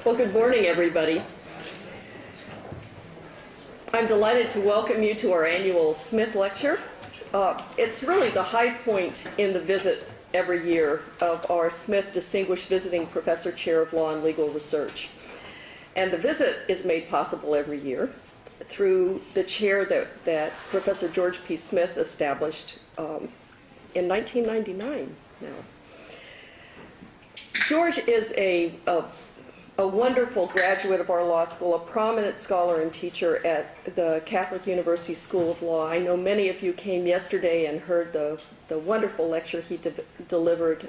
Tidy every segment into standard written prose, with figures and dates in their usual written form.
Well, good morning, everybody. I'm delighted to welcome you to our annual Smith Lecture. It's really the high point in the visit every year of our Smith Distinguished Visiting Professor Chair of Law and Legal Research. And the visit is made possible every year through the chair that Professor George P. Smith established in 1999 now. George is a wonderful graduate of our law school, a prominent scholar and teacher at the Catholic University School of Law. I know many of you came yesterday and heard the wonderful lecture he delivered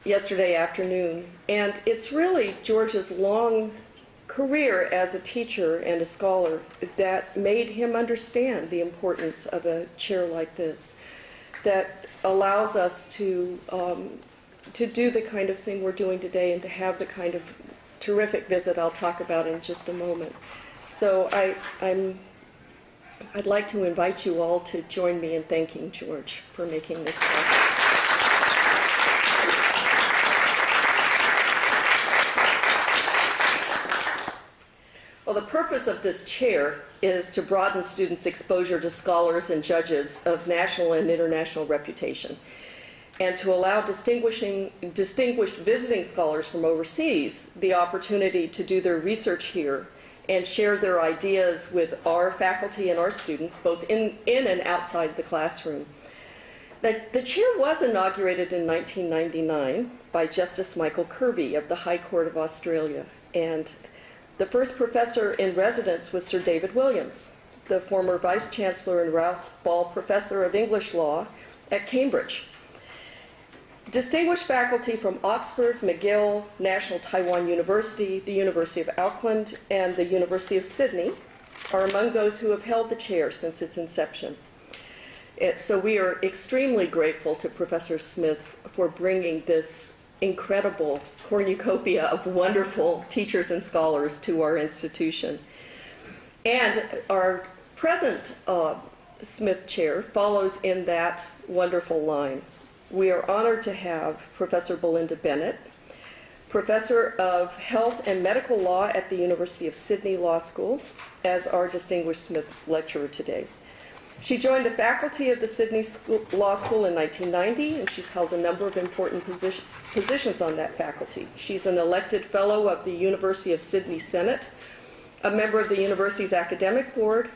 yesterday afternoon. And it's really George's long career as a teacher and a scholar that made him understand the importance of a chair like this, that allows us to do the kind of thing we're doing today and to have the kind of terrific visit I'll talk about in just a moment. So I'd like to invite you all to join me in thanking George for making this possible. Well, the purpose of this chair is to broaden students' exposure to scholars and judges of national and international reputation, and to allow distinguished visiting scholars from overseas the opportunity to do their research here and share their ideas with our faculty and our students, both in and outside the classroom. The chair was inaugurated in 1999 by Justice Michael Kirby of the High Court of Australia, and the first professor in residence was Sir David Williams, the former Vice Chancellor and Rouse Ball Professor of English Law at Cambridge. Distinguished faculty from Oxford, McGill, National Taiwan University, the University of Auckland, and the University of Sydney are among those who have held the chair since its inception. So we are extremely grateful to Professor Smith for bringing this incredible cornucopia of wonderful teachers and scholars to our institution. And our present Smith Chair follows in that wonderful line. We are honored to have Professor Belinda Bennett, Professor of Health and Medical Law at the University of Sydney Law School, as our distinguished Smith lecturer today. She joined the faculty of the Sydney Law School in 1990, and she's held a number of important positions on that faculty. She's an elected fellow of the University of Sydney Senate, a member of the university's academic board,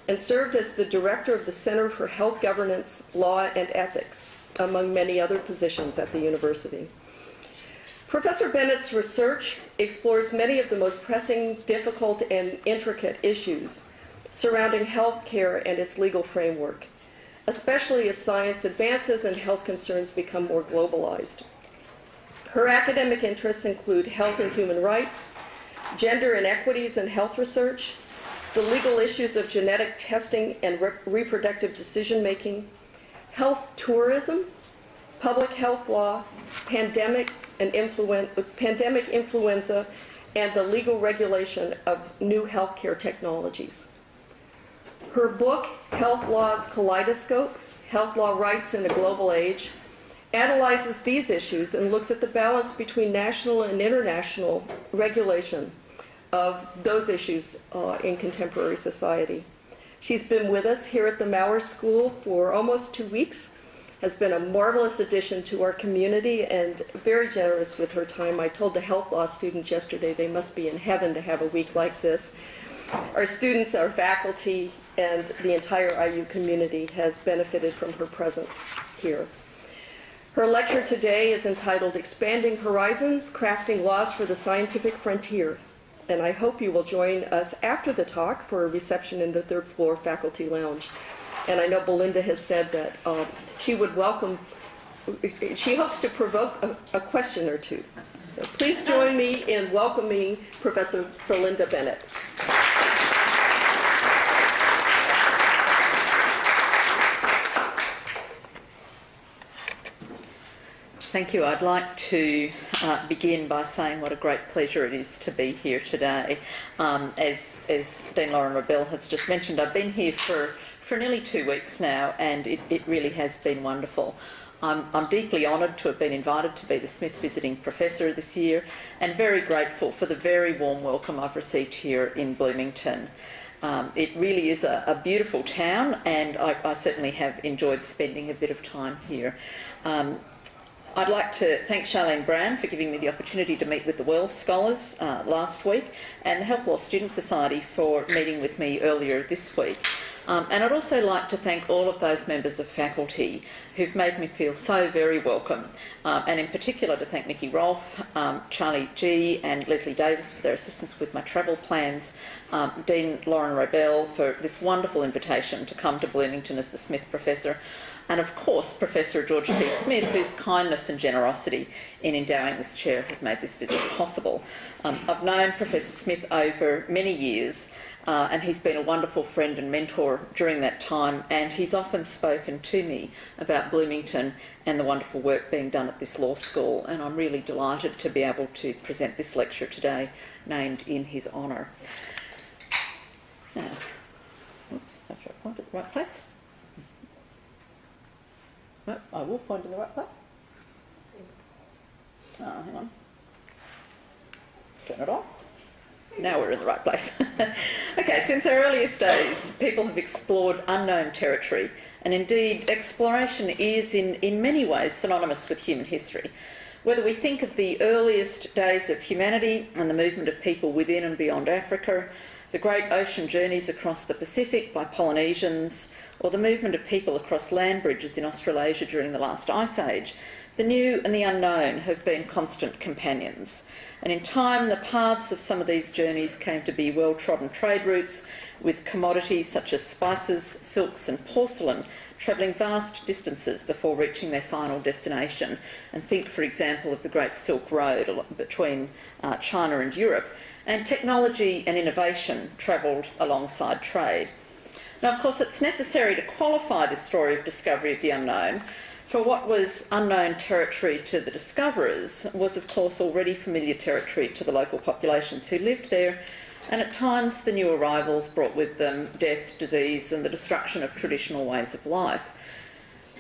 and served as the director of the Center for Health Governance, Law, and Ethics, among many other positions at the university. Professor Bennett's research explores many of the most pressing, difficult, and intricate issues surrounding health care and its legal framework, especially as science advances and health concerns become more globalized. Her academic interests include health and human rights, gender inequities in health research, the legal issues of genetic testing and reproductive decision-making, health tourism, public health law, pandemics and pandemic influenza, and the legal regulation of new healthcare technologies. Her book, Health Law's Kaleidoscope, Health Law Rights in a Global Age, analyzes these issues and looks at the balance between national and international regulation of those issues in contemporary society. She's been with us here at the Maurer School for almost 2 weeks, has been a marvelous addition to our community and very generous with her time. I told the health law students yesterday they must be in heaven to have a week like this. Our students, our faculty, and the entire IU community has benefited from her presence here. Her lecture today is entitled Expanding Horizons, Crafting Laws for the Scientific Frontier. And I hope you will join us after the talk for a reception in the third floor faculty lounge. And I know Belinda has said that she hopes to provoke a question or two. So please join me in welcoming Professor Belinda Bennett. Thank you. I'd like to begin by saying what a great pleasure it is to be here today. As Dean Lauren Rebell has just mentioned, I've been here for nearly 2 weeks now, and it really has been wonderful. I'm deeply honoured to have been invited to be the Smith Visiting Professor this year, and very grateful for the very warm welcome I've received here in Bloomington. It really is a beautiful town, and I certainly have enjoyed spending a bit of time here. I'd like to thank Charlene Brown for giving me the opportunity to meet with the Wells Scholars last week, and the Health Law Student Society for meeting with me earlier this week. And I'd also like to thank all of those members of faculty who've made me feel so very welcome, and in particular to thank Nikki Rolfe, Charlie G and Leslie Davis for their assistance with my travel plans, Dean Lauren Robel for this wonderful invitation to come to Bloomington as the Smith Professor, and of course Professor George P. Smith, whose kindness and generosity in endowing this chair have made this visit possible. I've known Professor Smith over many years, and he's been a wonderful friend and mentor during that time, and he's often spoken to me about Bloomington and the wonderful work being done at this law school, and I'm really delighted to be able to present this lecture today named in his honour. Now, oops, make sure I point at the right place. No, I will point in the right place. Oh, hang on. Turn it on. Now we're in the right place. Okay, since our earliest days, people have explored unknown territory, and indeed exploration is in many ways synonymous with human history. Whether we think of the earliest days of humanity and the movement of people within and beyond Africa, the great ocean journeys across the Pacific by Polynesians, or the movement of people across land bridges in Australasia during the last ice age, the new and the unknown have been constant companions. And in time, the paths of some of these journeys came to be well-trodden trade routes, with commodities such as spices, silks and porcelain travelling vast distances before reaching their final destination. And think, for example, of the Great Silk Road between China and Europe. And technology and innovation travelled alongside trade. Now, of course, it's necessary to qualify this story of discovery of the unknown, for what was unknown territory to the discoverers was, of course, already familiar territory to the local populations who lived there, and at times the new arrivals brought with them death, disease and the destruction of traditional ways of life.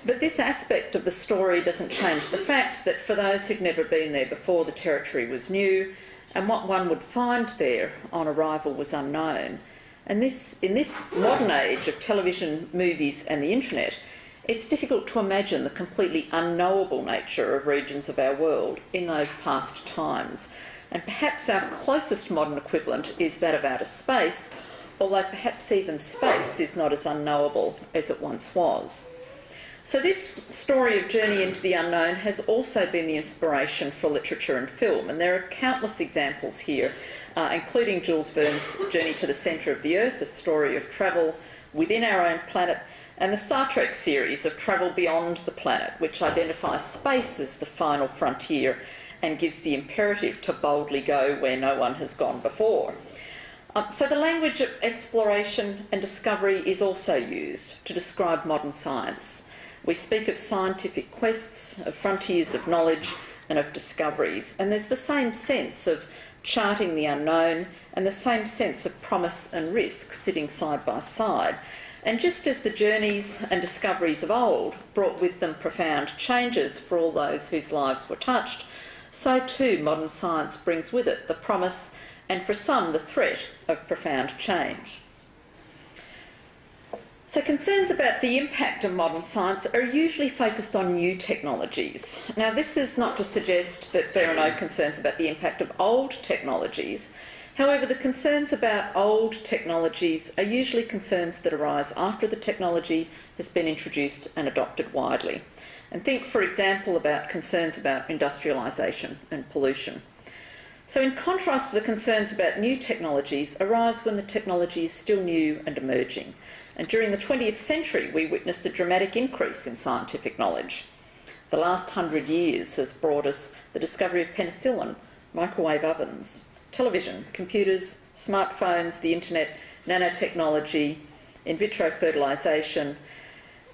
But this aspect of the story doesn't change the fact that for those who'd never been there before, the territory was new, and what one would find there on arrival was unknown. And in this modern age of television, movies and the internet, it's difficult to imagine the completely unknowable nature of regions of our world in those past times. And perhaps our closest modern equivalent is that of outer space, although perhaps even space is not as unknowable as it once was. So this story of journey into the unknown has also been the inspiration for literature and film, and there are countless examples here, including Jules Verne's Journey to the Centre of the Earth, a story of travel within our own planet, and the Star Trek series of travel beyond the planet, which identifies space as the final frontier and gives the imperative to boldly go where no one has gone before. So the language of exploration and discovery is also used to describe modern science. We speak of scientific quests, of frontiers of knowledge and of discoveries, and there's the same sense of charting the unknown and the same sense of promise and risk sitting side by side. And just as the journeys and discoveries of old brought with them profound changes for all those whose lives were touched, so too modern science brings with it the promise and for some the threat of profound change. So concerns about the impact of modern science are usually focused on new technologies. Now, this is not to suggest that there are no concerns about the impact of old technologies. However, the concerns about old technologies are usually concerns that arise after the technology has been introduced and adopted widely. And think, for example, about concerns about industrialisation and pollution. So in contrast to the concerns about new technologies arise when the technology is still new and emerging. And during the 20th century, we witnessed a dramatic increase in scientific knowledge. The last 100 years has brought us the discovery of penicillin, microwave ovens, television, computers, smartphones, the internet, nanotechnology, in vitro fertilisation,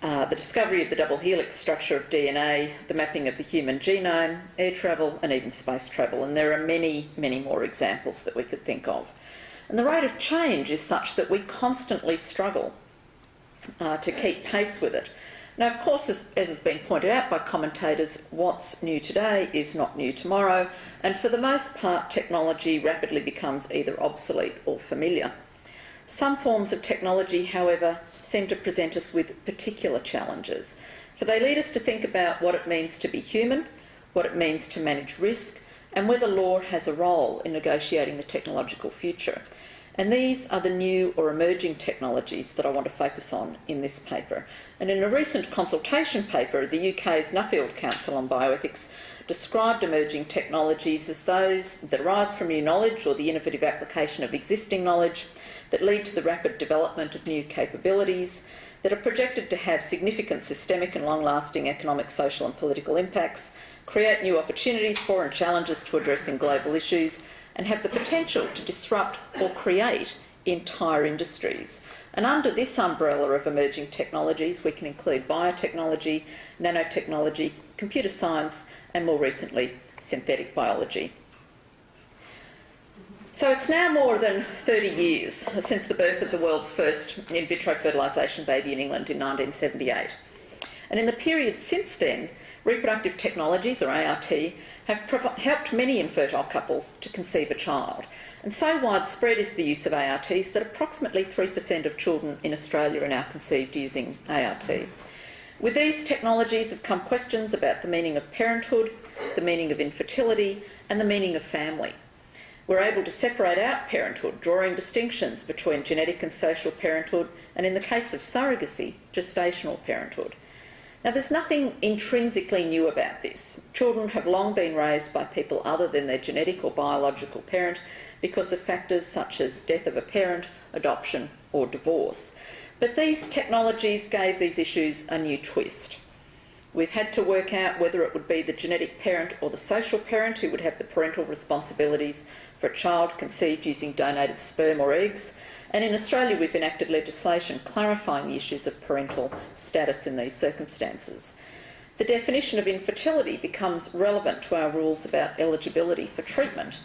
the discovery of the double helix structure of DNA, the mapping of the human genome, air travel and even space travel. And there are many, many more examples that we could think of. And the rate of change is such that we constantly struggle to keep pace with it. Now, of course, as has been pointed out by commentators, what's new today is not new tomorrow, and for the most part, technology rapidly becomes either obsolete or familiar. Some forms of technology, however, seem to present us with particular challenges, for they lead us to think about what it means to be human, what it means to manage risk, and whether law has a role in negotiating the technological future. And these are the new or emerging technologies that I want to focus on in this paper. And in a recent consultation paper, the UK's Nuffield Council on Bioethics described emerging technologies as those that arise from new knowledge or the innovative application of existing knowledge, that lead to the rapid development of new capabilities, that are projected to have significant systemic and long-lasting economic, social and political impacts, create new opportunities for and challenges to addressing global issues, and have the potential to disrupt or create entire industries. And under this umbrella of emerging technologies, we can include biotechnology, nanotechnology, computer science, and more recently, synthetic biology. So it's now more than 30 years since the birth of the world's first in vitro fertilisation baby in England in 1978. And in the period since then, reproductive technologies, or ART, have helped many infertile couples to conceive a child. And so widespread is the use of ARTs that approximately 3% of children in Australia are now conceived using ART. With these technologies have come questions about the meaning of parenthood, the meaning of infertility, and the meaning of family. We're able to separate out parenthood, drawing distinctions between genetic and social parenthood, and in the case of surrogacy, gestational parenthood. Now, there's nothing intrinsically new about this. Children have long been raised by people other than their genetic or biological parent because of factors such as death of a parent, adoption, or divorce. But these technologies gave these issues a new twist. We've had to work out whether it would be the genetic parent or the social parent who would have the parental responsibilities for a child conceived using donated sperm or eggs. And in Australia, we've enacted legislation clarifying the issues of parental status in these circumstances. The definition of infertility becomes relevant to our rules about eligibility for treatment.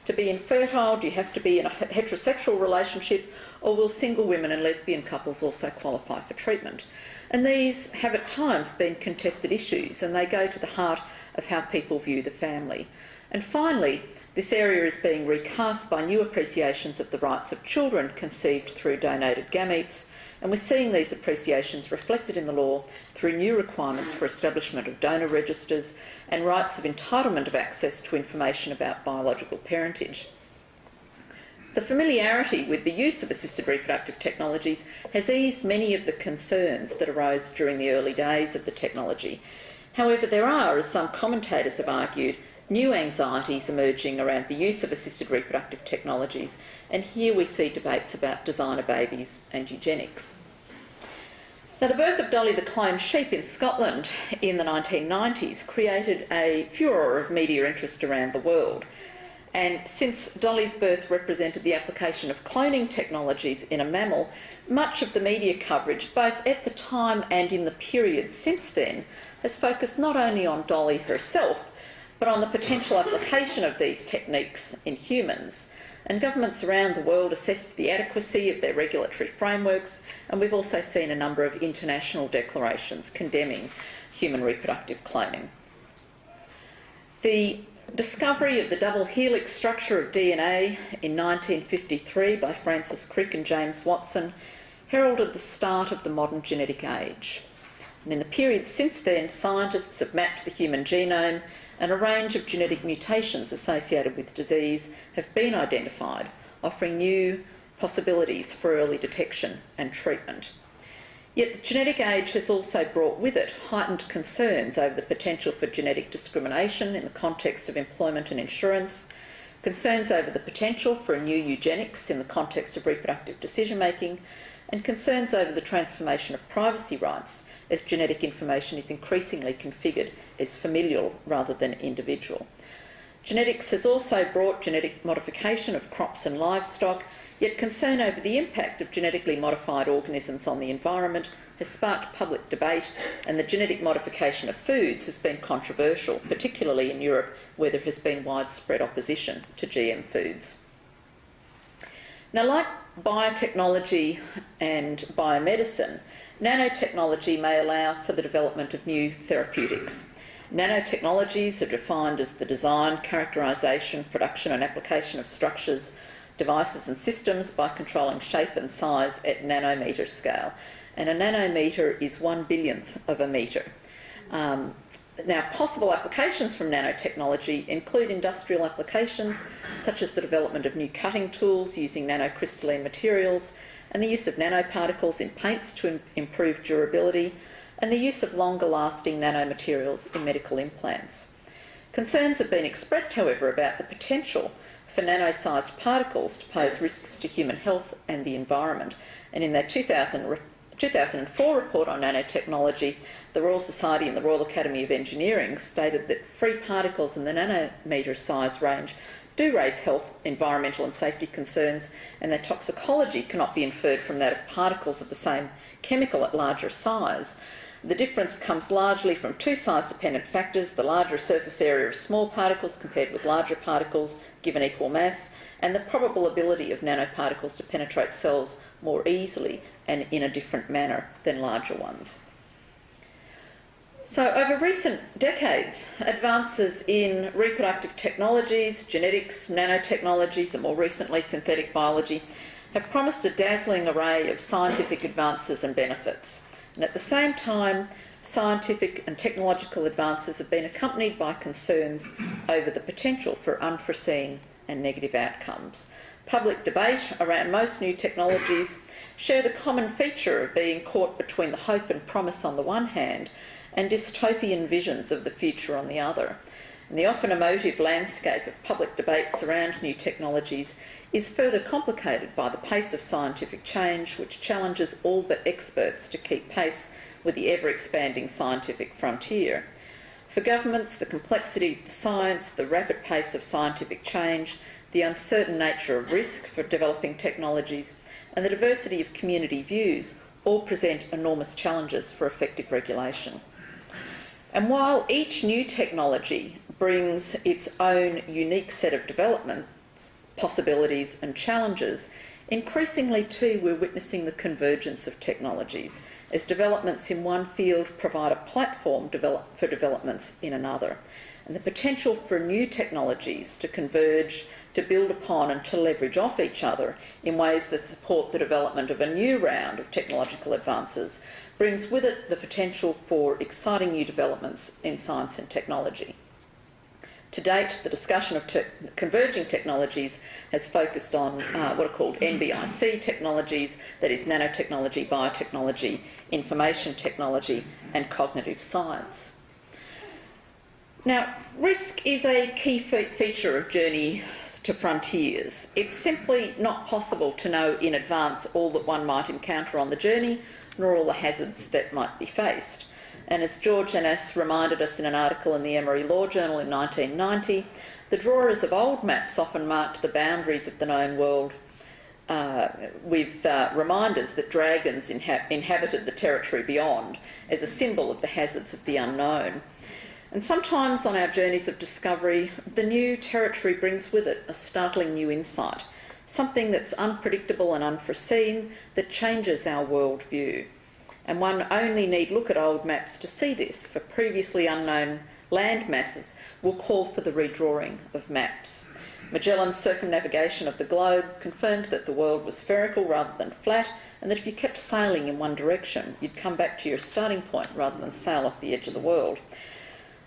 To be infertile, do you have to be in a heterosexual relationship, or will single women and lesbian couples also qualify for treatment? And these have at times been contested issues, and they go to the heart of how people view the family. And finally, this area is being recast by new appreciations of the rights of children conceived through donated gametes, and we're seeing these appreciations reflected in the law through new requirements for establishment of donor registers and rights of entitlement of access to information about biological parentage. The familiarity with the use of assisted reproductive technologies has eased many of the concerns that arose during the early days of the technology. However, there are, as some commentators have argued, new anxieties emerging around the use of assisted reproductive technologies, and here we see debates about designer babies and eugenics. Now, the birth of Dolly the cloned sheep in Scotland in the 1990s created a furore of media interest around the world. And since Dolly's birth represented the application of cloning technologies in a mammal, much of the media coverage, both at the time and in the period since then, has focused not only on Dolly herself, but on the potential application of these techniques in humans. And governments around the world assessed the adequacy of their regulatory frameworks, and we've also seen a number of international declarations condemning human reproductive cloning. The discovery of the double helix structure of DNA in 1953 by Francis Crick and James Watson heralded the start of the modern genetic age. And in the period since then, scientists have mapped the human genome, and a range of genetic mutations associated with disease have been identified, offering new possibilities for early detection and treatment. Yet the genetic age has also brought with it heightened concerns over the potential for genetic discrimination in the context of employment and insurance, concerns over the potential for a new eugenics in the context of reproductive decision-making, and concerns over the transformation of privacy rights as genetic information is increasingly configured as familial rather than individual. Genetics has also brought genetic modification of crops and livestock, yet concern over the impact of genetically modified organisms on the environment has sparked public debate, and the genetic modification of foods has been controversial, particularly in Europe, where there has been widespread opposition to GM foods. Now, like biotechnology and biomedicine, nanotechnology may allow for the development of new therapeutics. Nanotechnologies are defined as the design, characterisation, production and application of structures, devices and systems by controlling shape and size at nanometre scale. And a nanometre is 1/1000th of a metre. Now, possible applications from nanotechnology include industrial applications such as the development of new cutting tools using nanocrystalline materials and the use of nanoparticles in paints to improve durability and the use of longer-lasting nanomaterials in medical implants. Concerns have been expressed, however, about the potential for nano-sized particles to pose risks to human health and the environment. And in their 2004 report on nanotechnology, the Royal Society and the Royal Academy of Engineering stated that free particles in the nanometre size range do raise health, environmental and safety concerns, and their toxicology cannot be inferred from that of particles of the same chemical at larger size. The difference comes largely from two size-dependent factors: the larger surface area of small particles compared with larger particles given equal mass, and the probable ability of nanoparticles to penetrate cells more easily and in a different manner than larger ones. So over recent decades, advances in reproductive technologies, genetics, nanotechnologies and more recently synthetic biology have promised a dazzling array of scientific advances and benefits. And at the same time, scientific and technological advances have been accompanied by concerns over the potential for unforeseen and negative outcomes. Public debate around most new technologies share the common feature of being caught between the hope and promise on the one hand and dystopian visions of the future on the other. And the often emotive landscape of public debates around new technologies is further complicated by the pace of scientific change, which challenges all but experts to keep pace with the ever-expanding scientific frontier. For governments, the complexity of the science, the rapid pace of scientific change, the uncertain nature of risk for developing technologies, and the diversity of community views all present enormous challenges for effective regulation. And while each new technology brings its own unique set of developments, possibilities and challenges, increasingly too we're witnessing the convergence of technologies as developments in one field provide a platform for developments in another. And the potential for new technologies to converge, to build upon and to leverage off each other in ways that support the development of a new round of technological advances brings with it the potential for exciting new developments in science and technology. To date, the discussion of converging technologies has focused on what are called NBIC technologies, that is nanotechnology, biotechnology, information technology and cognitive science. Now, risk is a key feature of journeys to frontiers. It's simply not possible to know in advance all that one might encounter on the journey, nor all the hazards that might be faced. And as George Annas reminded us in an article in the Emory Law Journal in 1990, the drawers of old maps often marked the boundaries of the known world with reminders that dragons inhabited the territory beyond as a symbol of the hazards of the unknown. And sometimes on our journeys of discovery, the new territory brings with it a startling new insight, something that's unpredictable and unforeseen that changes our worldview. And one only need look at old maps to see this, for previously unknown land masses will call for the redrawing of maps. Magellan's circumnavigation of the globe confirmed that the world was spherical rather than flat, and that if you kept sailing in one direction, you'd come back to your starting point rather than sail off the edge of the world.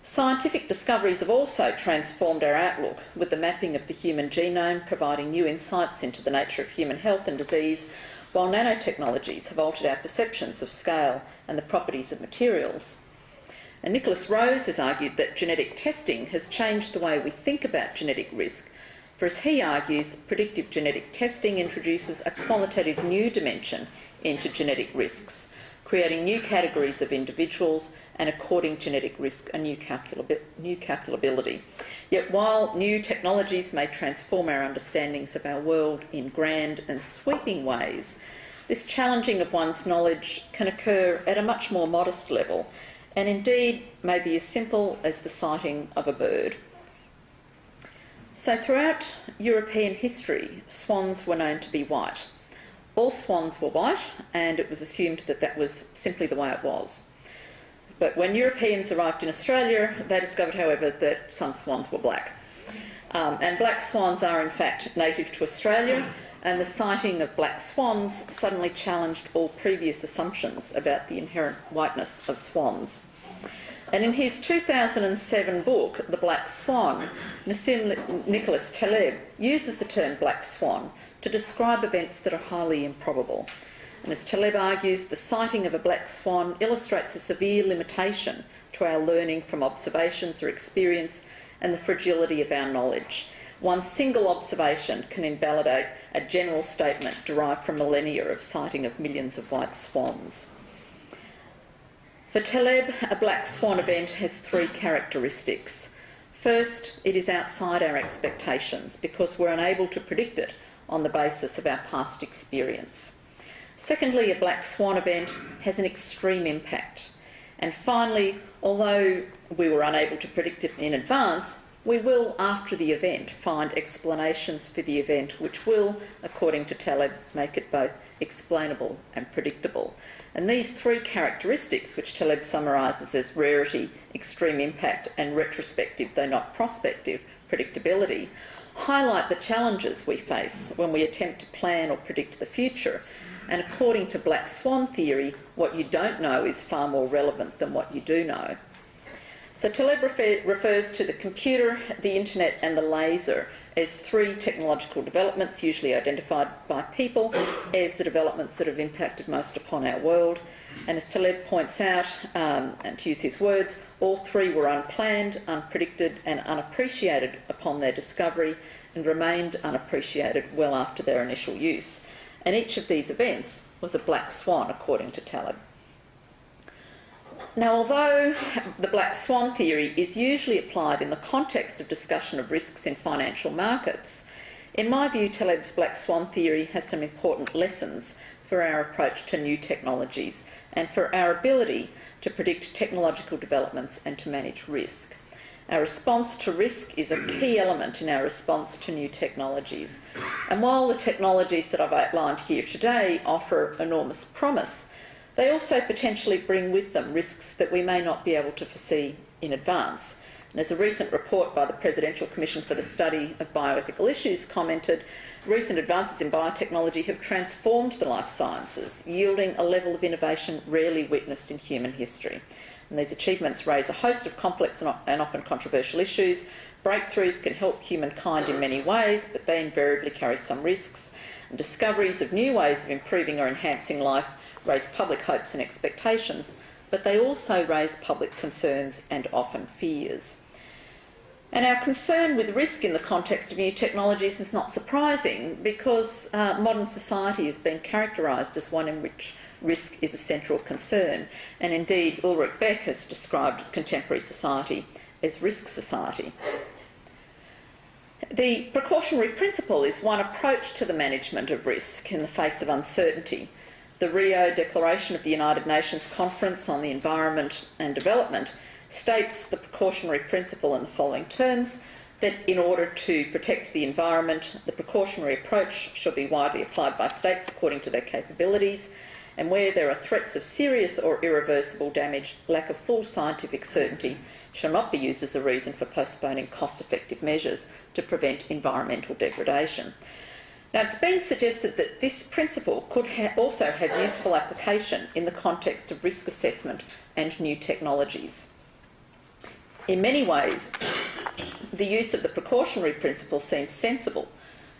Scientific discoveries have also transformed our outlook, with the mapping of the human genome providing new insights into the nature of human health and disease, while nanotechnologies have altered our perceptions of scale and the properties of materials. And Nicholas Rose has argued that genetic testing has changed the way we think about genetic risk, for as he argues, predictive genetic testing introduces a qualitative new dimension into genetic risks, creating new categories of individuals and according genetic risk a new calculability. Yet while new technologies may transform our understandings of our world in grand and sweeping ways, this challenging of one's knowledge can occur at a much more modest level, and indeed may be as simple as the sighting of a bird. So throughout European history, swans were known to be white. All swans were white, and it was assumed that that was simply the way it was. But when Europeans arrived in Australia, they discovered, however, that some swans were black. And black swans are, in fact, native to Australia, and the sighting of black swans suddenly challenged all previous assumptions about the inherent whiteness of swans. And in his 2007 book, The Black Swan, Nassim Nicholas Taleb uses the term black swan to describe events that are highly improbable. And as Taleb argues, the sighting of a black swan illustrates a severe limitation to our learning from observations or experience and the fragility of our knowledge. One single observation can invalidate a general statement derived from millennia of sighting of millions of white swans. For Taleb, a black swan event has three characteristics. First, it is outside our expectations because we're unable to predict it on the basis of our past experience. Secondly, a black swan event has an extreme impact. And finally, although we were unable to predict it in advance, we will, after the event, find explanations for the event which will, according to Taleb, make it both explainable and predictable. And these three characteristics, which Taleb summarises as rarity, extreme impact and retrospective, though not prospective, predictability, highlight the challenges we face when we attempt to plan or predict the future. And according to black swan theory, what you don't know is far more relevant than what you do know. So Taleb refers to the computer, the internet and the laser as three technological developments usually identified by people as the developments that have impacted most upon our world. And as Taleb points out, and to use his words, all three were unplanned, unpredicted and unappreciated upon their discovery and remained unappreciated well after their initial use. And each of these events was a black swan, according to Taleb. Now, although the black swan theory is usually applied in the context of discussion of risks in financial markets, in my view, Taleb's black swan theory has some important lessons for our approach to new technologies and for our ability to predict technological developments and to manage risk. Our response to risk is a key element in our response to new technologies. And while the technologies that I've outlined here today offer enormous promise, they also potentially bring with them risks that we may not be able to foresee in advance. And as a recent report by the Presidential Commission for the Study of Bioethical Issues commented, recent advances in biotechnology have transformed the life sciences, yielding a level of innovation rarely witnessed in human history. And these achievements raise a host of complex and often controversial issues. Breakthroughs can help humankind in many ways, but they invariably carry some risks. And discoveries of new ways of improving or enhancing life raise public hopes and expectations, but they also raise public concerns and often fears. And our concern with risk in the context of new technologies is not surprising because modern society has been characterised as one in which risk is a central concern. And indeed, Ulrich Beck has described contemporary society as risk society. The precautionary principle is one approach to the management of risk in the face of uncertainty. The Rio Declaration of the United Nations Conference on the Environment and Development states the precautionary principle in the following terms: that in order to protect the environment, the precautionary approach shall be widely applied by states according to their capabilities, and where there are threats of serious or irreversible damage, lack of full scientific certainty shall not be used as a reason for postponing cost-effective measures to prevent environmental degradation. Now, it's been suggested that this principle could also have useful application in the context of risk assessment and new technologies. In many ways, the use of the precautionary principle seems sensible.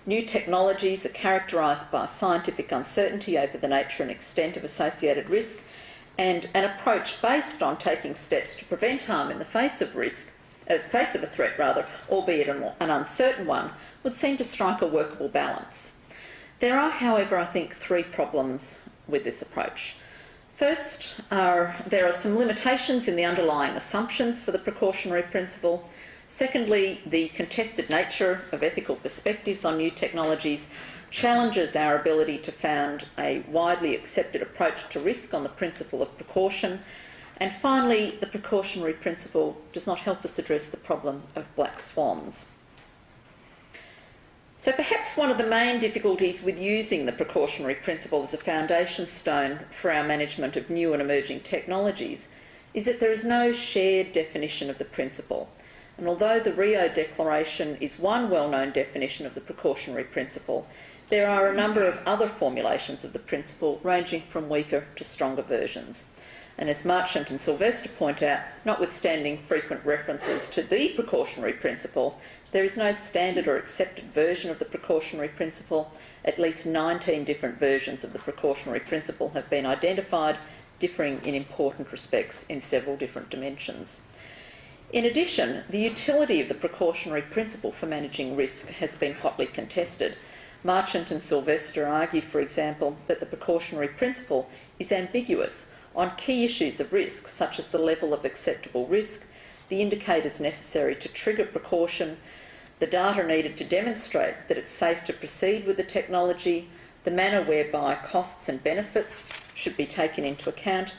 New technologies are characterised by scientific uncertainty over the nature and extent of associated risk, and an approach based on taking steps to prevent harm in the face of a threat, albeit an uncertain one, would seem to strike a workable balance. There are, however, I think, three problems with this approach. First, there are some limitations in the underlying assumptions for the precautionary principle. Secondly, the contested nature of ethical perspectives on new technologies challenges our ability to found a widely accepted approach to risk on the principle of precaution. And finally, the precautionary principle does not help us address the problem of black swans. So perhaps Perhaps one of the main difficulties with using the precautionary principle as a foundation stone for our management of new and emerging technologies is that there is no shared definition of the principle. And although the Rio Declaration is one well-known definition of the precautionary principle, there are a number of other formulations of the principle ranging from weaker to stronger versions. And as Marchant and Sylvester point out, notwithstanding frequent references to the precautionary principle, there is no standard or accepted version of the precautionary principle. At least 19 different versions of the precautionary principle have been identified, differing in important respects in several different dimensions. In addition, the utility of the precautionary principle for managing risk has been hotly contested. Marchant and Sylvester argue, for example, that the precautionary principle is ambiguous on key issues of risk, such as the level of acceptable risk, the indicators necessary to trigger precaution, the data needed to demonstrate that it's safe to proceed with the technology, the manner whereby costs and benefits should be taken into account,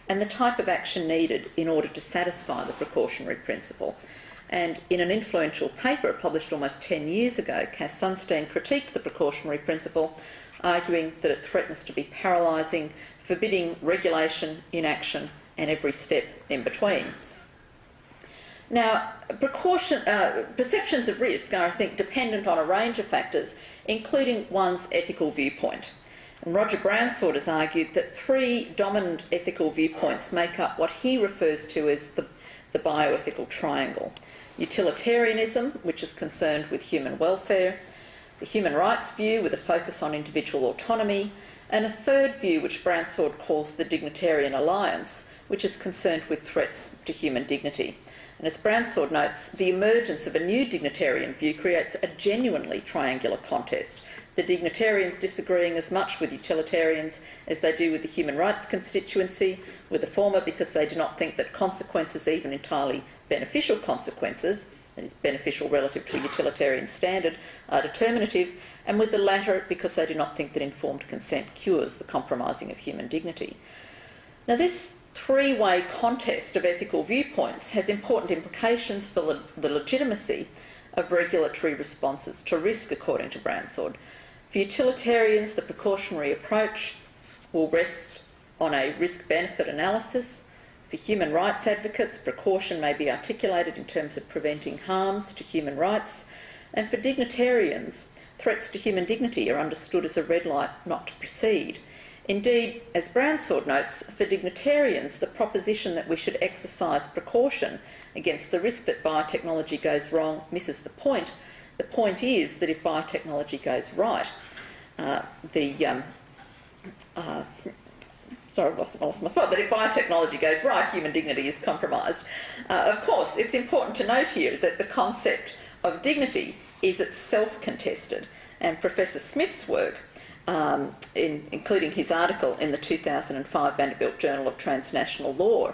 and the type of action needed in order to satisfy the precautionary principle. And in an influential paper published almost 10 years ago, Cass Sunstein critiqued the precautionary principle, arguing that it threatens to be paralysing, forbidding regulation, inaction, and every step in between. Now, perceptions of risk are, I think, dependent on a range of factors, including one's ethical viewpoint. And Roger Bransford has argued that three dominant ethical viewpoints make up what he refers to as the bioethical triangle. Utilitarianism, which is concerned with human welfare, the human rights view with a focus on individual autonomy, and a third view which Bransford calls the dignitarian alliance, which is concerned with threats to human dignity. And as Bransford notes, the emergence of a new dignitarian view creates a genuinely triangular contest, the dignitarians disagreeing as much with utilitarians as they do with the human rights constituency, with the former because they do not think that consequences, even entirely beneficial consequences, that is beneficial relative to a utilitarian standard, are determinative, and with the latter because they do not think that informed consent cures the compromising of human dignity. Now, this three-way contest of ethical viewpoints has important implications for the legitimacy of regulatory responses to risk, according to Bransford. For utilitarians, the precautionary approach will rest on a risk-benefit analysis. For human rights advocates, precaution may be articulated in terms of preventing harms to human rights. And for dignitarians, threats to human dignity are understood as a red light not to proceed. Indeed, as Bransford notes, for dignitarians, the proposition that we should exercise precaution against the risk that biotechnology goes wrong misses the point. The point is that if biotechnology goes right, that if biotechnology goes right, human dignity is compromised. Of course, it's important to note here that the concept of dignity is itself contested, and Professor Smith's work, including his article in the 2005 Vanderbilt Journal of Transnational Law,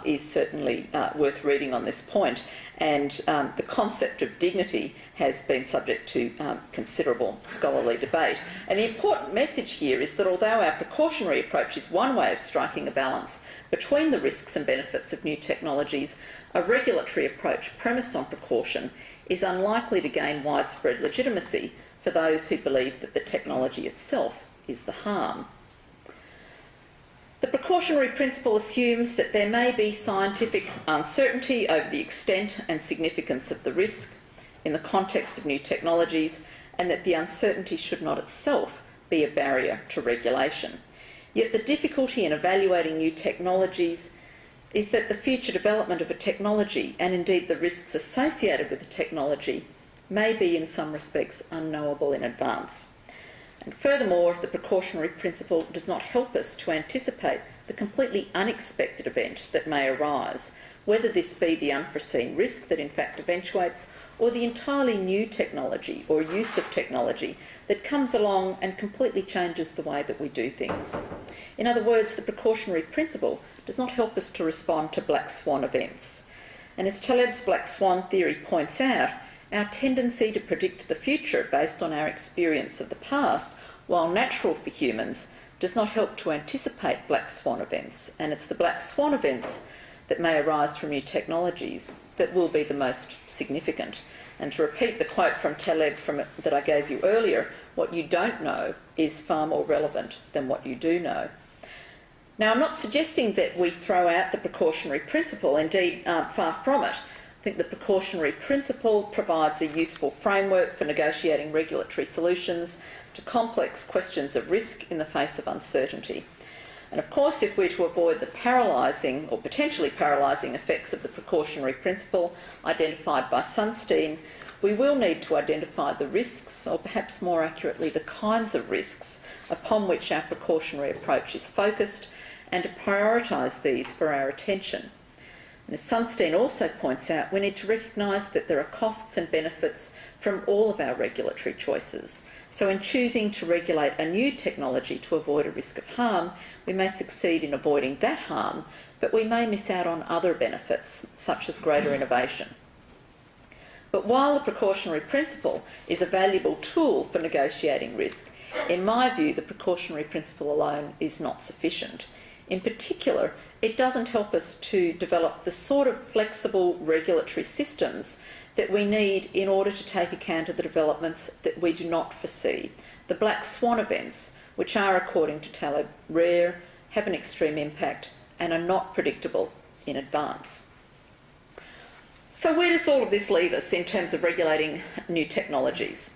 is certainly worth reading on this point. And the concept of dignity has been subject to considerable scholarly debate. And the important message here is that although our precautionary approach is one way of striking a balance between the risks and benefits of new technologies, a regulatory approach premised on precaution is unlikely to gain widespread legitimacy for those who believe that the technology itself is the harm. The precautionary principle assumes that there may be scientific uncertainty over the extent and significance of the risk in the context of new technologies, and that the uncertainty should not itself be a barrier to regulation. Yet the difficulty in evaluating new technologies is that the future development of a technology, and indeed the risks associated with the technology, may be in some respects unknowable in advance. And furthermore, the precautionary principle does not help us to anticipate the completely unexpected event that may arise, whether this be the unforeseen risk that in fact eventuates, or the entirely new technology or use of technology that comes along and completely changes the way that we do things. In other words, the precautionary principle does not help us to respond to black swan events. And as Taleb's black swan theory points out, our tendency to predict the future based on our experience of the past, while natural for humans, does not help to anticipate black swan events. And it's the black swan events that may arise from new technologies that will be the most significant. And to repeat the quote from Taleb that I gave you earlier, what you don't know is far more relevant than what you do know. Now, I'm not suggesting that we throw out the precautionary principle, indeed, far from it. I think the precautionary principle provides a useful framework for negotiating regulatory solutions to complex questions of risk in the face of uncertainty. And of course, if we're to avoid the paralysing or potentially paralysing effects of the precautionary principle identified by Sunstein, we will need to identify the risks, or perhaps more accurately, the kinds of risks upon which our precautionary approach is focused, and to prioritise these for our attention. And as Sunstein also points out, we need to recognise that there are costs and benefits from all of our regulatory choices. So in choosing to regulate a new technology to avoid a risk of harm, we may succeed in avoiding that harm, but we may miss out on other benefits, such as greater innovation. But while the precautionary principle is a valuable tool for negotiating risk, in my view, the precautionary principle alone is not sufficient. In particular, it doesn't help us to develop the sort of flexible regulatory systems that we need in order to take account of the developments that we do not foresee, the black swan events, which are, according to Taleb, rare, have an extreme impact, and are not predictable in advance. So where does all of this leave us in terms of regulating new technologies?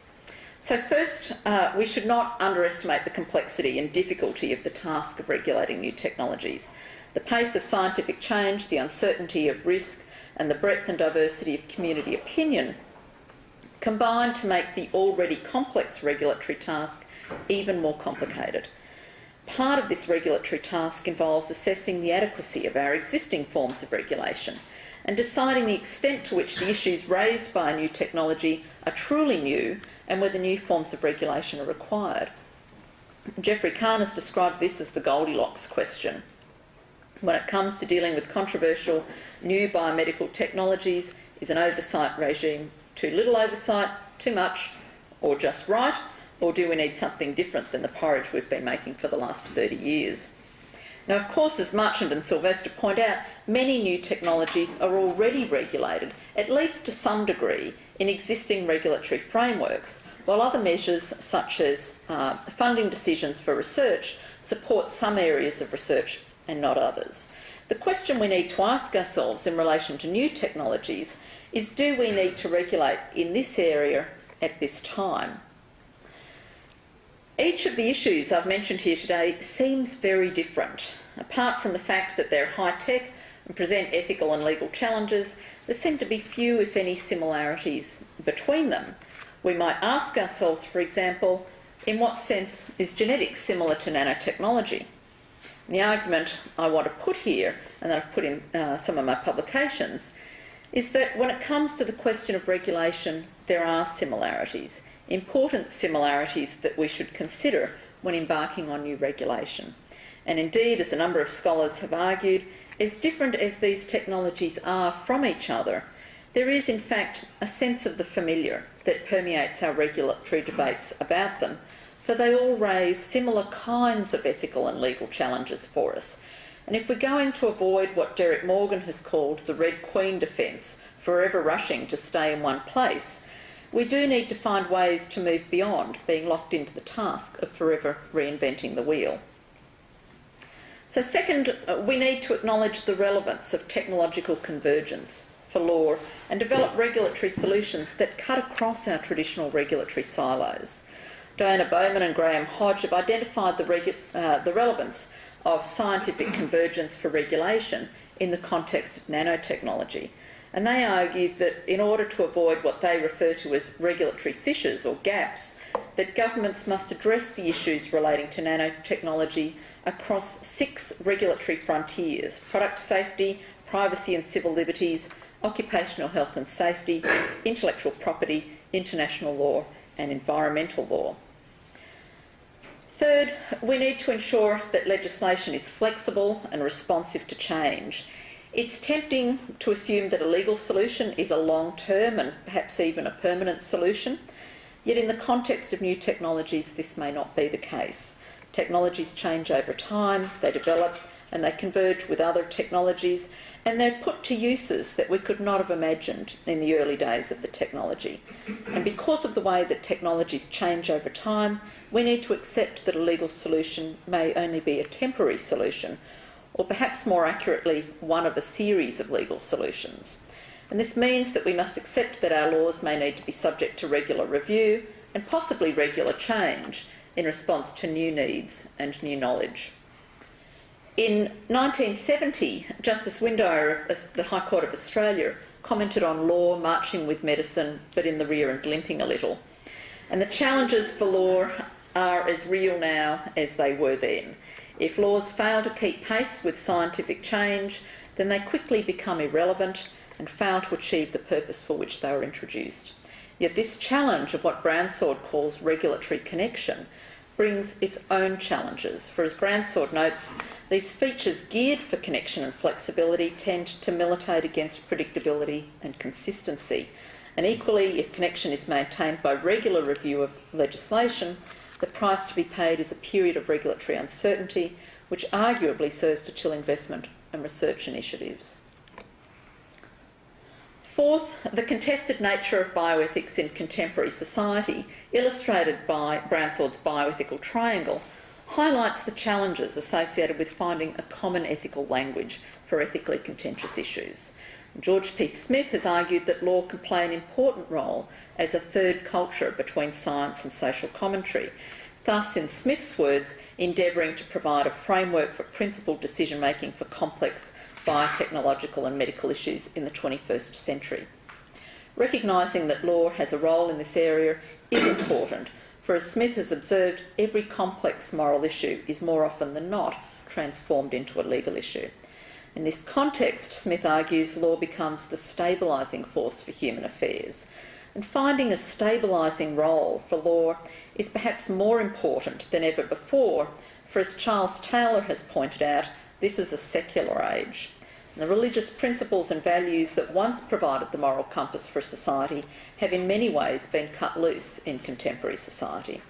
So first, we should not underestimate the complexity and difficulty of the task of regulating new technologies. The pace of scientific change, the uncertainty of risk, and the breadth and diversity of community opinion combine to make the already complex regulatory task even more complicated. Part of this regulatory task involves assessing the adequacy of our existing forms of regulation and deciding the extent to which the issues raised by a new technology are truly new and whether new forms of regulation are required. Geoffrey Kahn has described this as the Goldilocks question. When it comes to dealing with controversial new biomedical technologies, is an oversight regime too little oversight, too much, or just right? Or do we need something different than the porridge we've been making for the last 30 years? Now, of course, as Marchand and Sylvester point out, many new technologies are already regulated, at least to some degree, in existing regulatory frameworks, while other measures, such as funding decisions for research, support some areas of research and not others. The question we need to ask ourselves in relation to new technologies is, do we need to regulate in this area at this time? Each of the issues I've mentioned here today seems very different. Apart from the fact that they're high-tech and present ethical and legal challenges, there seem to be few, if any, similarities between them. We might ask ourselves, for example, in what sense is genetics similar to nanotechnology? The argument I want to put here, and that I've put in some of my publications, is that when it comes to the question of regulation, there are similarities, important similarities that we should consider when embarking on new regulation. And indeed, as a number of scholars have argued, as different as these technologies are from each other, there is in fact a sense of the familiar that permeates our regulatory debates about them, for they all raise similar kinds of ethical and legal challenges for us. And if we're going to avoid what Derek Morgan has called the Red Queen defence, forever rushing to stay in one place, we do need to find ways to move beyond being locked into the task of forever reinventing the wheel. So second, we need to acknowledge the relevance of technological convergence for law and develop regulatory solutions that cut across our traditional regulatory silos. Diana Bowman and Graham Hodge have identified the relevance of scientific convergence for regulation in the context of nanotechnology. And they argue that in order to avoid what they refer to as regulatory fissures or gaps, that governments must address the issues relating to nanotechnology across 6 regulatory frontiers: product safety, privacy and civil liberties, occupational health and safety, intellectual property, international law and environmental law. Third, we need to ensure that legislation is flexible and responsive to change. It's tempting to assume that a legal solution is a long-term and perhaps even a permanent solution, yet in the context of new technologies this may not be the case. Technologies change over time, they develop, and they converge with other technologies, and they're put to uses that we could not have imagined in the early days of the technology. And because of the way that technologies change over time, we need to accept that a legal solution may only be a temporary solution, or perhaps more accurately, one of a series of legal solutions. And this means that we must accept that our laws may need to be subject to regular review and possibly regular change in response to new needs and new knowledge. In 1970, Justice Window of the High Court of Australia commented on law marching with medicine, but in the rear and limping a little. And the challenges for law are as real now as they were then. If laws fail to keep pace with scientific change, then they quickly become irrelevant and fail to achieve the purpose for which they were introduced. Yet this challenge of what Bransford calls regulatory connection brings its own challenges, for as Bransford notes, these features geared for connection and flexibility tend to militate against predictability and consistency. And equally, if connection is maintained by regular review of legislation, the price to be paid is a period of regulatory uncertainty, which arguably serves to chill investment and research initiatives. Fourth, the contested nature of bioethics in contemporary society, illustrated by Bransford's bioethical triangle, highlights the challenges associated with finding a common ethical language for ethically contentious issues. George P. Smith has argued that law can play an important role as a third culture between science and social commentary, thus, in Smith's words, endeavouring to provide a framework for principled decision-making for complex biotechnological and medical issues in the 21st century. Recognising that law has a role in this area is important, for as Smith has observed, every complex moral issue is more often than not transformed into a legal issue. In this context, Smith argues, law becomes the stabilising force for human affairs, and finding a stabilising role for law is perhaps more important than ever before, for as Charles Taylor has pointed out, this is a secular age. And the religious principles and values that once provided the moral compass for society have in many ways been cut loose in contemporary society.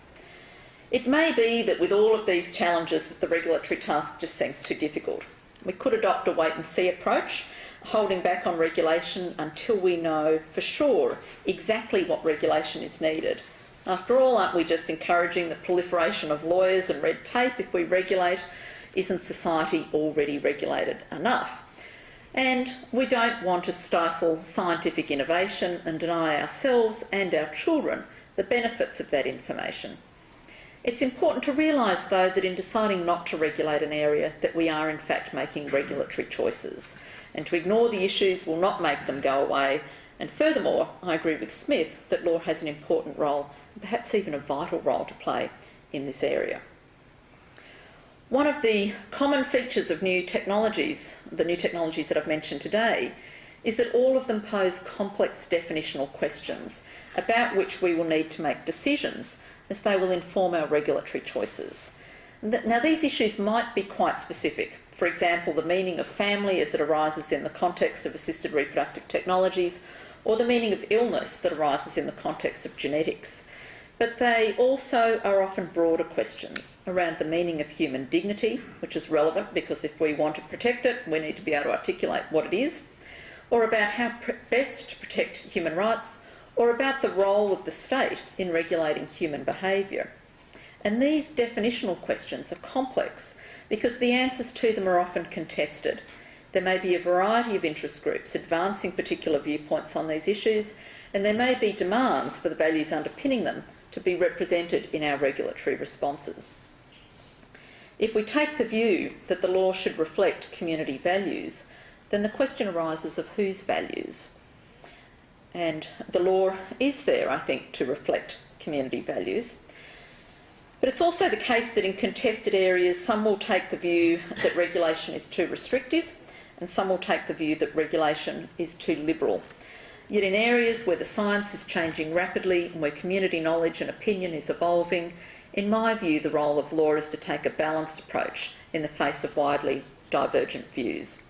It may be that with all of these challenges that the regulatory task just seems too difficult. We could adopt a wait-and-see approach, holding back on regulation until we know for sure exactly what regulation is needed. After all, aren't we just encouraging the proliferation of lawyers and red tape if we regulate? Isn't society already regulated enough? And we don't want to stifle scientific innovation and deny ourselves and our children the benefits of that information. It's important to realise, though, that in deciding not to regulate an area, that we are in fact making regulatory choices. And to ignore the issues will not make them go away. And furthermore, I agree with Smith that law has an important role, and perhaps even a vital role to play in this area. One of the common features of new technologies, the new technologies that I've mentioned today, is that all of them pose complex definitional questions about which we will need to make decisions, as they will inform our regulatory choices. Now, these issues might be quite specific. For example, the meaning of family as it arises in the context of assisted reproductive technologies, or the meaning of illness that arises in the context of genetics. But they also are often broader questions around the meaning of human dignity, which is relevant because if we want to protect it, we need to be able to articulate what it is, or about how best to protect human rights, or about the role of the state in regulating human behaviour. And these definitional questions are complex because the answers to them are often contested. There may be a variety of interest groups advancing particular viewpoints on these issues, and there may be demands for the values underpinning them to be represented in our regulatory responses. If we take the view that the law should reflect community values, then the question arises of whose values? And the law is there, I think, to reflect community values. But it's also the case that in contested areas, some will take the view that regulation is too restrictive, and some will take the view that regulation is too liberal. Yet in areas where the science is changing rapidly and where community knowledge and opinion is evolving, in my view, the role of law is to take a balanced approach in the face of widely divergent views.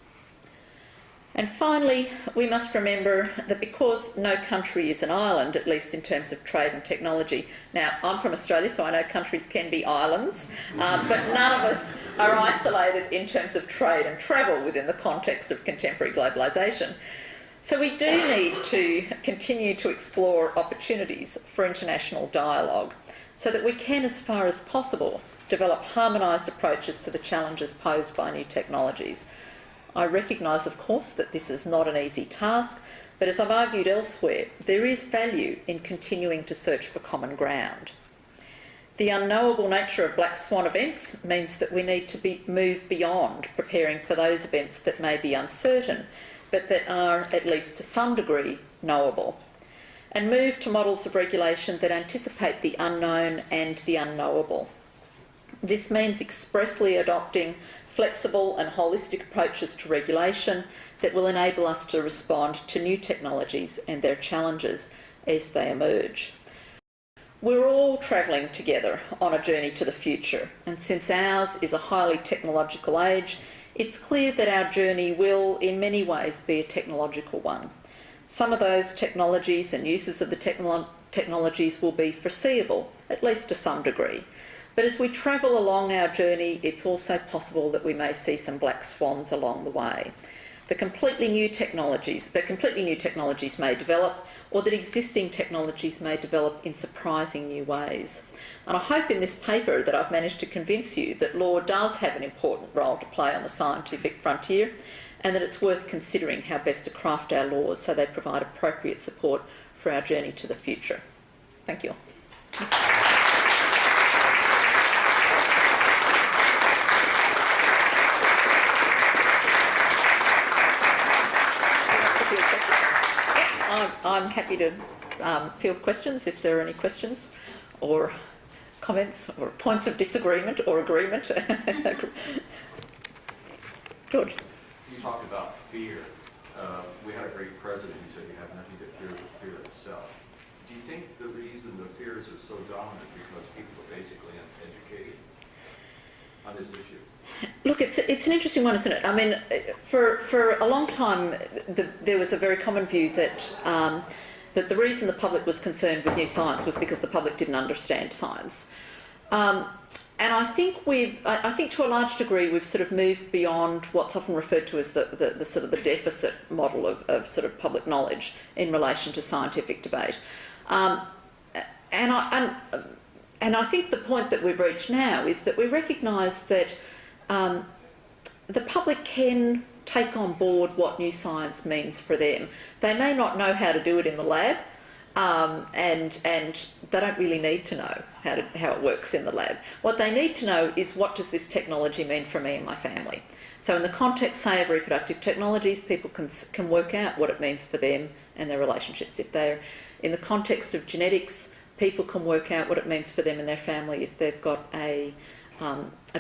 And finally, we must remember that because no country is an island, at least in terms of trade and technology. Now, I'm from Australia, so I know countries can be islands, but none of us are isolated in terms of trade and travel within the context of contemporary globalisation. So we do need to continue to explore opportunities for international dialogue so that we can, as far as possible, develop harmonised approaches to the challenges posed by new technologies. I recognise, of course, that this is not an easy task, but as I've argued elsewhere, there is value in continuing to search for common ground. The unknowable nature of black swan events means that we need to move beyond preparing for those events that may be uncertain, but that are, at least to some degree, knowable, and move to models of regulation that anticipate the unknown and the unknowable. This means expressly adopting flexible and holistic approaches to regulation that will enable us to respond to new technologies and their challenges as they emerge. We're all travelling together on a journey to the future, and since ours is a highly technological age, it's clear that our journey will, in many ways, be a technological one. Some of those technologies and uses of the technologies will be foreseeable, at least to some degree. But as we travel along our journey, it's also possible that we may see some black swans along the way. Completely new technologies may develop, or that existing technologies may develop in surprising new ways. And I hope in this paper that I've managed to convince you that law does have an important role to play on the scientific frontier, and that it's worth considering how best to craft our laws so they provide appropriate support for our journey to the future. Thank you. I'm happy to field questions if there are any questions or comments or points of disagreement or agreement. Good. You talked about fear. We had a great president who said you have nothing to fear but fear itself. Do you think the reason the fears are so dominant because people are basically uneducated on this issue? Look, it's an interesting one, isn't it? I mean, for a long time, there was a very common view that that the reason the public was concerned with new science was because the public didn't understand science. And I think to a large degree we've sort of moved beyond what's often referred to as the sort of the deficit model of sort of public knowledge in relation to scientific debate. And I think the point that we've reached now is that we recognise that the public can take on board what new science means for them. They may not know how to do it in the lab, and they don't really need to know how it works in the lab. What they need to know is, what does this technology mean for me and my family? So in the context, say, of reproductive technologies, people can work out what it means for them and their relationships. If they're in the context of genetics, people can work out what it means for them and their family if they've got a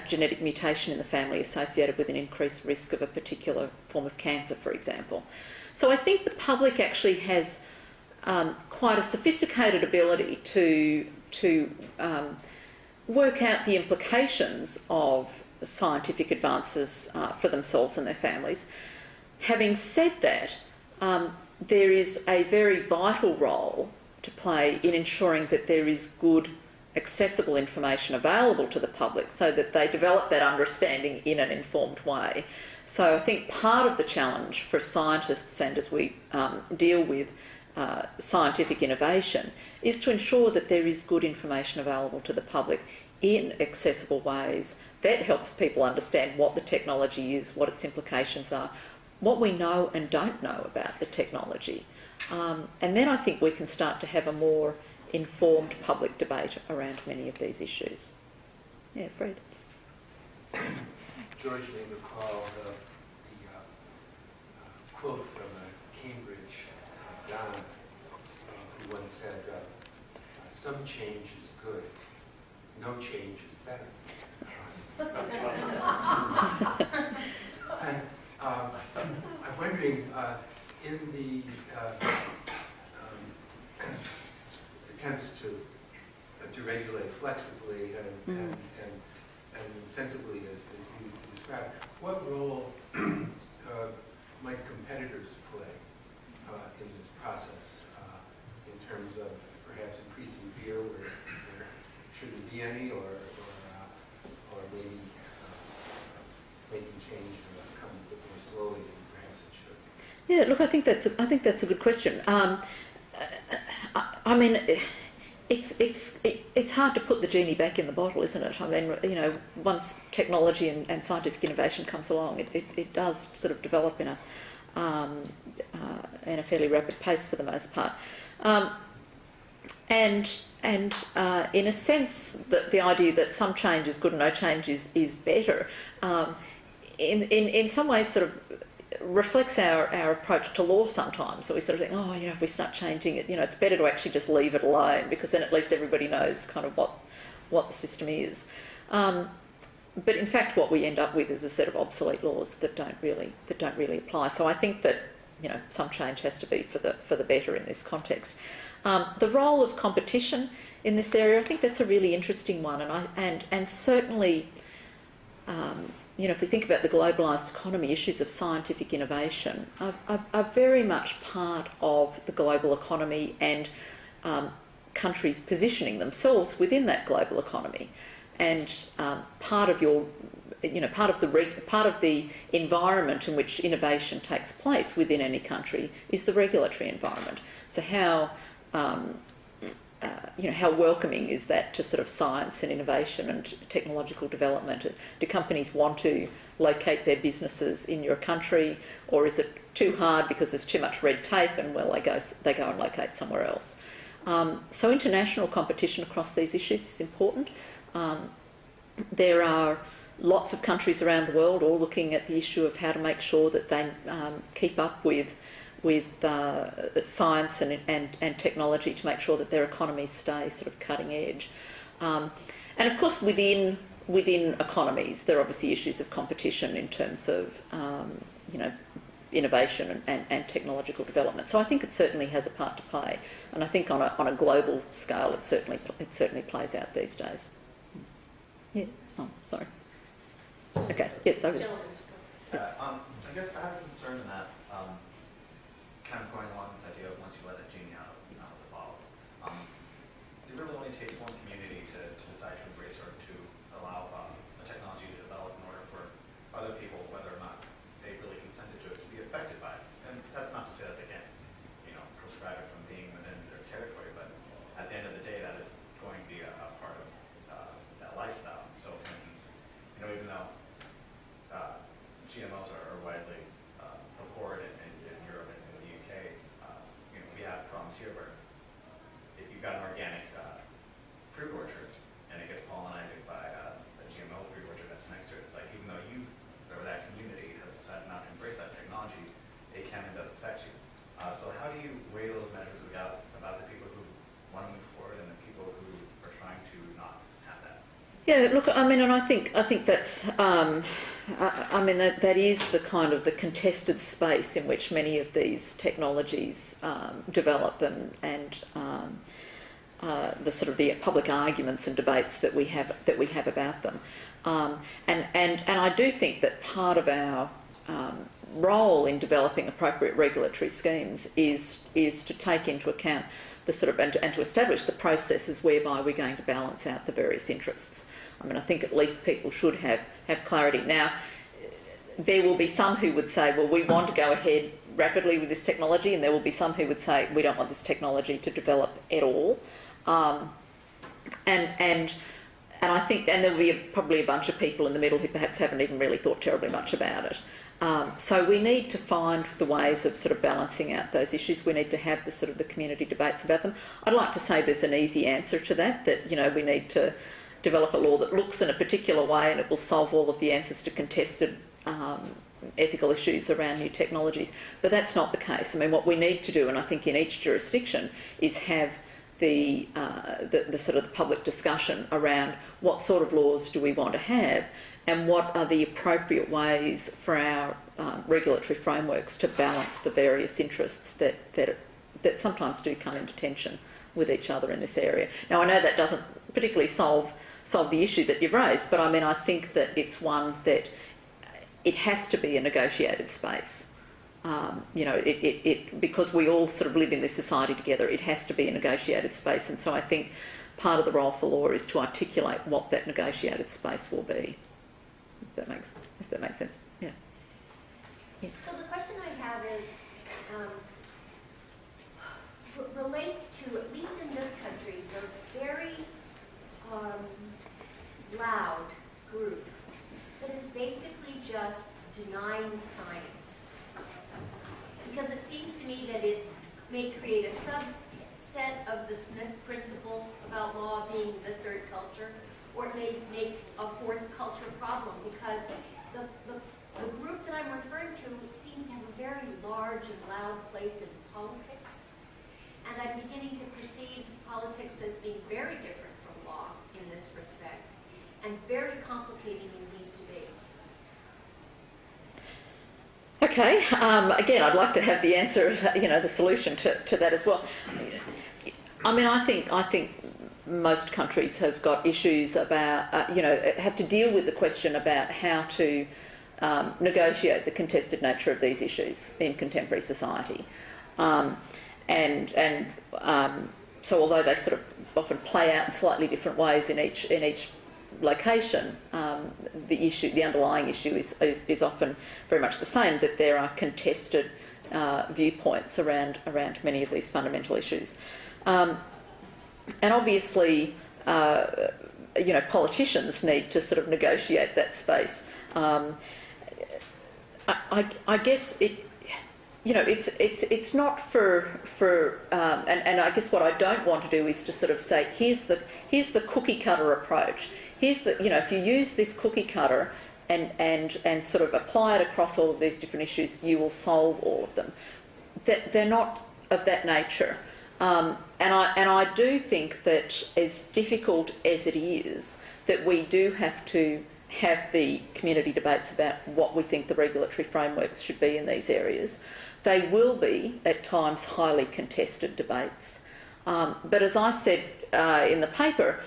genetic mutation in the family associated with an increased risk of a particular form of cancer, for example. So I think the public actually has quite a sophisticated ability to work out the implications of scientific advances for themselves and their families. Having said that, there is a very vital role to play in ensuring that there is good, accessible information available to the public so that they develop that understanding in an informed way. So I think part of the challenge for scientists, and as we deal with scientific innovation, is to ensure that there is good information available to the public in accessible ways that helps people understand what the technology is, what its implications are, what we know and don't know about the technology. And then I think we can start to have a more informed public debate around many of these issues. Yeah, Fred. George may recall the quote from a Cambridge Don who once said, some change is good, no change is better. And I'm wondering, in the attempts to regulate flexibly and sensibly, as you described, what role might competitors play in this process in terms of perhaps increasing fear where there shouldn't be any, or maybe making change come a bit more slowly than perhaps it should? Yeah, look, I think that's a good question. I mean, it's hard to put the genie back in the bottle, isn't it? I mean, you know, once technology and scientific innovation comes along, it does sort of develop in a fairly rapid pace for the most part. And in a sense, the idea that some change is good and no change is better, in some ways sort of reflects our approach to law sometimes. So we sort of think, oh, you know, if we start changing it, you know, it's better to actually just leave it alone, because then at least everybody knows kind of what the system is. But in fact, what we end up with is a set of obsolete laws that don't really apply. So I think that, you know, some change has to be for the better in this context. The role of competition in this area, I think that's a really interesting one, and certainly, you know, if we think about the globalised economy, issues of scientific innovation are very much part of the global economy and countries positioning themselves within that global economy. And part of your, you know, part of the environment in which innovation takes place within any country is the regulatory environment. So how you know, how welcoming is that to sort of science and innovation and technological development? Do companies want to locate their businesses in your country, or is it too hard because there's too much red tape and, well, they go and locate somewhere else? So international competition across these issues is important. There are lots of countries around the world all looking at the issue of how to make sure that they keep up with science and technology to make sure that their economies stay sort of cutting edge. And of course, within economies, there are obviously issues of competition in terms of you know, innovation and technological development. So I think it certainly has a part to play, and I think on a global scale, it certainly plays out these days. Yeah. Oh, sorry. Okay. Yes. Over. I guess I have a concern in that. Kind of going along this idea of once you let a genie out of the bottle, it really only takes one community to decide to embrace or to allow a technology to develop in order for other people, whether or not they've really consented to it, to be affected by it. And that's not to say that they can't, you know, prescribe it from being within their territory, but at the end of the day, that is going to be a part of that lifestyle. So, for instance, you know, even though GMOs are widely abhorred in Europe and in the UK, you know, we have problems here where if you've got an organic fruit orchard and it gets pollinated by a GMO fruit orchard that's next to it, it's like, even though you or that community has decided not to embrace that technology, it can and does affect you. So how do you weigh those measures about the people who want to move forward and the people who are trying to not have that? Yeah, look, I mean, and I think that's, I mean, that is the kind of the contested space in which many of these technologies develop, and the sort of the public arguments and debates that we have about them. And I do think that part of our role in developing appropriate regulatory schemes is to take into account the sort of and to establish the processes whereby we're going to balance out the various interests. I mean, I think at least people should have clarity. Now, there will be some who would say, well, we want to go ahead rapidly with this technology, and there will be some who would say, we don't want this technology to develop at all. And I think, and there'll be probably a bunch of people in the middle who perhaps haven't even really thought terribly much about it. So we need to find the ways of sort of balancing out those issues. We need to have the sort of the community debates about them. I'd like to say there's an easy answer to that, you know, we need to develop a law that looks in a particular way and it will solve all of the answers to contested ethical issues around new technologies. But that's not the case. I mean, what we need to do, and I think in each jurisdiction, is have the sort of the public discussion around what sort of laws do we want to have, and what are the appropriate ways for our regulatory frameworks to balance the various interests that sometimes do come into tension with each other in this area. Now, I know that doesn't particularly solve the issue that you've raised, but I mean, I think that it's one that it has to be a negotiated space. because we all sort of live in this society together, it has to be a negotiated space. And so I think part of the role for law is to articulate what that negotiated space will be. If that makes sense. Yeah. Yes. So the question I have is, relates to, at least in this country, the very loud group that is basically just denying science. Because it seems to me that it may create a subset of the Smith principle about law being the third culture, or it may make a fourth culture problem, because the group that I'm referring to seems to have a very large and loud place in politics. And I'm beginning to perceive politics as being very different from law in this respect, and very complicating in these debates. Okay. Again, I'd like to have the answer, the solution to that as well. I mean, I think most countries have got issues about, have to deal with the question about how to negotiate the contested nature of these issues in contemporary society. So although they sort of often play out in slightly different ways in each location, the underlying issue is often very much the same, that there are contested viewpoints around many of these fundamental issues. And obviously, politicians need to sort of negotiate that space. I guess it's not for and I guess what I don't want to do is to sort of say, here's the cookie cutter approach. Here's the, if you use this cookie cutter and sort of apply it across all of these different issues, you will solve all of them. They're not of that nature. And I do think that, as difficult as it is, that we do have to have the community debates about what we think the regulatory frameworks should be in these areas. They will be, at times, highly contested debates. But as I said in the paper,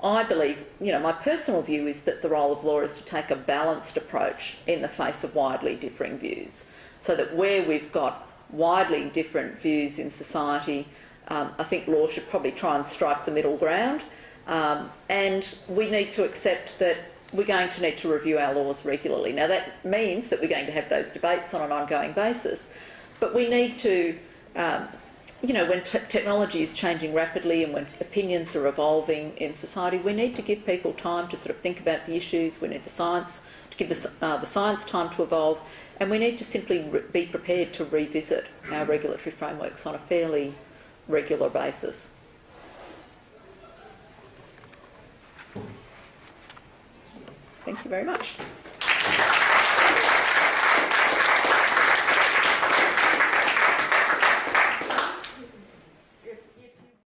I believe, my personal view is that the role of law is to take a balanced approach in the face of widely differing views. So that where we've got widely different views in society, I think law should probably try and strike the middle ground. And we need to accept that we're going to need to review our laws regularly. Now, that means that we're going to have those debates on an ongoing basis. But we need to, when technology is changing rapidly and when opinions are evolving in society, we need to give people time to sort of think about the issues. We need the science to give the science time to evolve. And we need to simply be prepared to revisit our regulatory frameworks on a fairly regular basis. Thank you very much.